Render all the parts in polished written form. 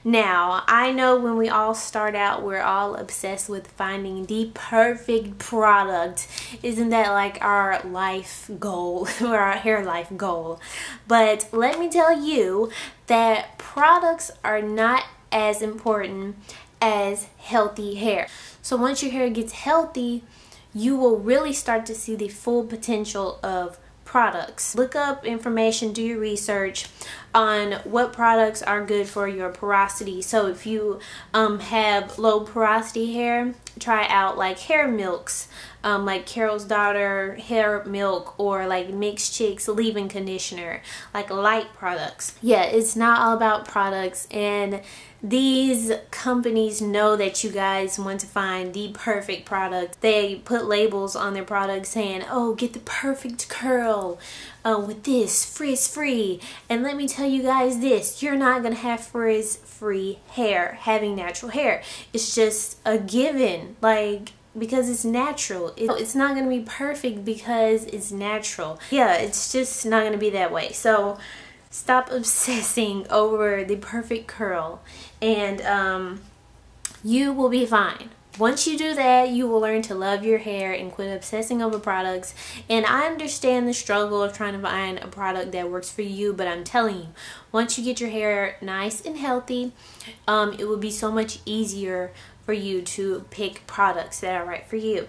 Now, I know when we all start out, we're all obsessed with finding the perfect product. Isn't that like our life goal or our hair life goal? But let me tell you that products are not as important as healthy hair. So once your hair gets healthy, you will really start to see the full potential of products. Look up information, do your research on what products are good for your porosity. So if you have low porosity hair, try out like hair milks, like Carol's Daughter hair milk, or like Mixed Chicks leave-in conditioner, like light products. Yeah, it's not all about products, and these companies know that you guys want to find the perfect product. They put labels on their products saying, oh, get the perfect curl with this, frizz-free. And let me tell you guys this, you're not going to have frizz-free hair having natural hair. It's just a given, like, because it's natural. It's not going to be perfect because it's natural. Yeah, it's just not going to be that way. So stop obsessing over the perfect curl, and you will be fine. Once you do that, you will learn to love your hair and quit obsessing over products. And I understand the struggle of trying to find a product that works for you, but I'm telling you, once you get your hair nice and healthy, it will be so much easier for you to pick products that are right for you.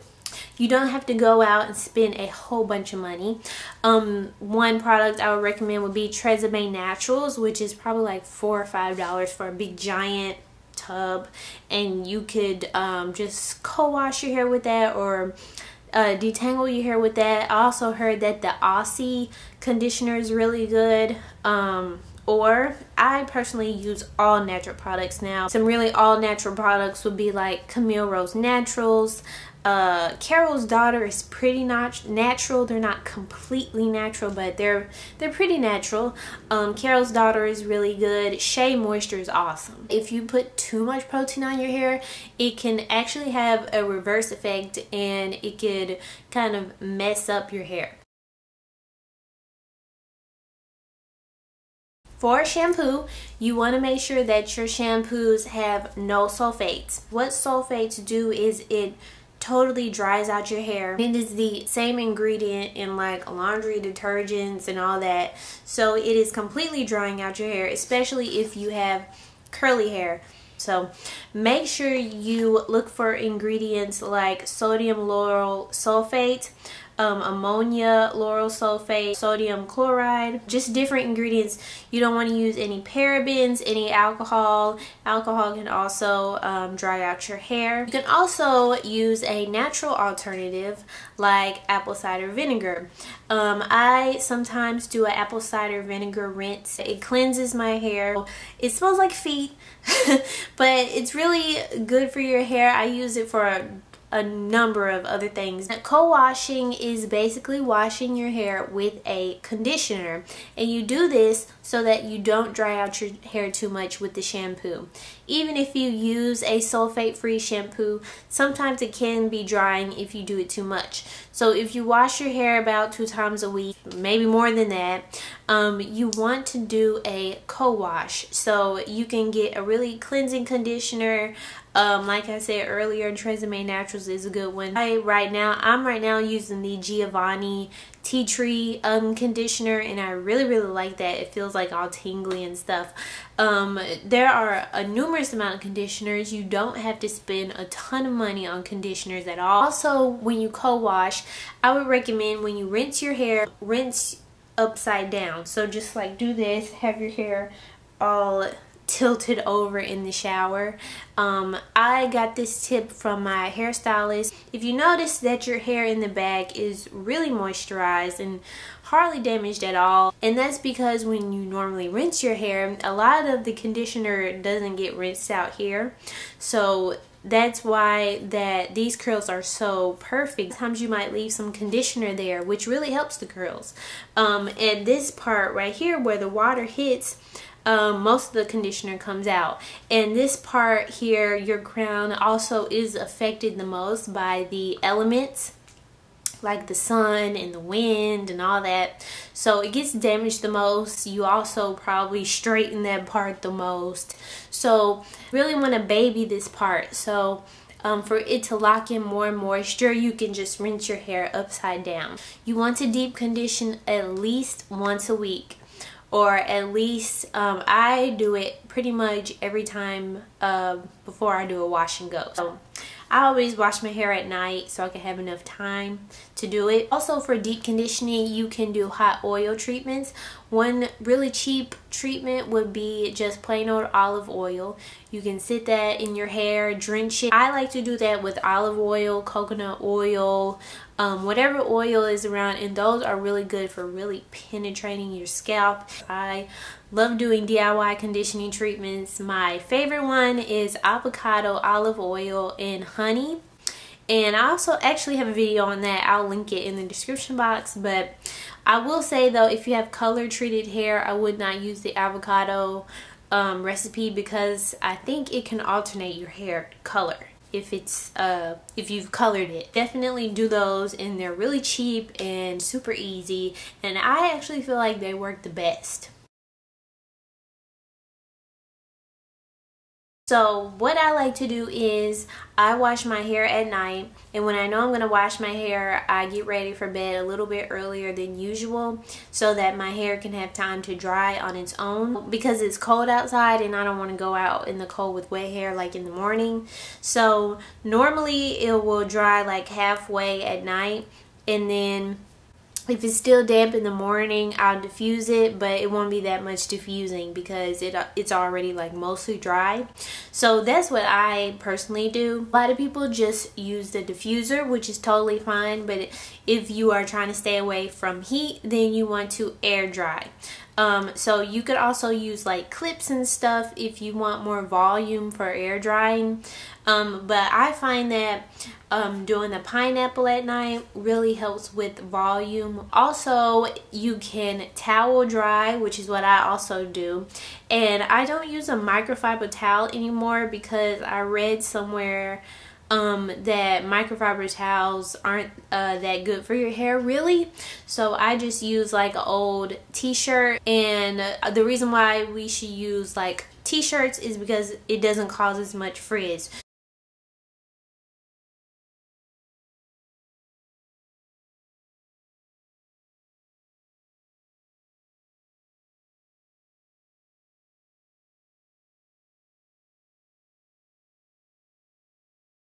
You don't have to go out and spend a whole bunch of money. One product I would recommend would be Tresemme Naturals, which is probably like $4 or $5 for a big giant tub, and you could just co-wash your hair with that, or detangle your hair with that. I also heard that the Aussie conditioner is really good. Or I personally use all natural products now. Some really all natural products would be like Camille Rose Naturals. Carol's Daughter is pretty natural. They're not completely natural, but they're pretty natural. Carol's Daughter is really good. Shea Moisture is awesome. If you put too much protein on your hair, it can actually have a reverse effect, and it could kind of mess up your hair. For shampoo, you want to make sure that your shampoos have no sulfates. What sulfates do is it totally dries out your hair. It is the same ingredient in like laundry detergents and all that. So it is completely drying out your hair, especially if you have curly hair. So make sure you look for ingredients like sodium lauryl sulfate, ammonia lauryl sulfate, sodium chloride, just different ingredients. You don't want to use any parabens, any alcohol. Alcohol can also dry out your hair. You can also use a natural alternative like apple cider vinegar. I sometimes do an apple cider vinegar rinse. It cleanses my hair. It smells like feet, but it's really good for your hair. I use it for a number of other things. Co-washing is basically washing your hair with a conditioner, and you do this so that you don't dry out your hair too much with the shampoo. Even if you use a sulfate-free shampoo, sometimes it can be drying if you do it too much. So if you wash your hair about 2 times a week, maybe more than that, you want to do a co-wash. So you can get a really cleansing conditioner. Like I said earlier, Tresemme Naturals is a good one. I'm right now using the Giovanni Tea Tree conditioner, and I really like that. It feels like all tingly and stuff. There are a numerous amount of conditioners. You don't have to spend a ton of money on conditioners at all. Also, when you co-wash, I would recommend when you rinse your hair, rinse upside down. So just like do this, have your hair all tilted over in the shower. I got this tip from my hairstylist. If you notice that your hair in the back is really moisturized and hardly damaged at all, and that's because when you normally rinse your hair, a lot of the conditioner doesn't get rinsed out here. So that's why these curls are so perfect. Sometimes you might leave some conditioner there, which really helps the curls. And this part right here where the water hits, most of the conditioner comes out, and this part here, your crown, also is affected the most by the elements like the sun and the wind and all that. So it gets damaged the most. You also probably straighten that part the most. So really want to baby this part. So for it to lock in more moisture, you can just rinse your hair upside down. You want to deep condition at least once a week, or at least I do it pretty much every time before I do a wash and go. So I always wash my hair at night so I can have enough time to do it. Also, for deep conditioning, you can do hot oil treatments. One really cheap treatment would be just plain old olive oil. You can sit that in your hair, drench it. I like to do that with olive oil, coconut oil, whatever oil is around, and those are really good for really penetrating your scalp. I love doing DIY conditioning treatments. My favorite one is avocado, olive oil, and honey. And I also actually have a video on that. I'll link it in the description box. But I will say though, if you have color treated hair, I would not use the avocado recipe, because I think it can alternate your hair color if you've colored it. Definitely do those, and they're really cheap and super easy, and I actually feel like they work the best. So what I like to do is I wash my hair at night, and when I know I'm going to wash my hair, I get ready for bed a little bit earlier than usual so that my hair can have time to dry on its own, because it's cold outside and I don't want to go out in the cold with wet hair like in the morning. So normally it will dry like halfway at night, and then if it's still damp in the morning, I'll diffuse it, but it won't be that much diffusing because it's already like mostly dry. So that's what I personally do. A lot of people just use the diffuser, which is totally fine, but if you are trying to stay away from heat, then you want to air dry. So you could also use like clips and stuff if you want more volume for air drying. But I find that doing the pineapple at night really helps with volume. Also, you can towel dry, which is what I also do. And I don't use a microfiber towel anymore because I read somewhere that microfiber towels aren't that good for your hair really. So I just use like an old t-shirt, and the reason why we should use like t-shirts is because it doesn't cause as much frizz.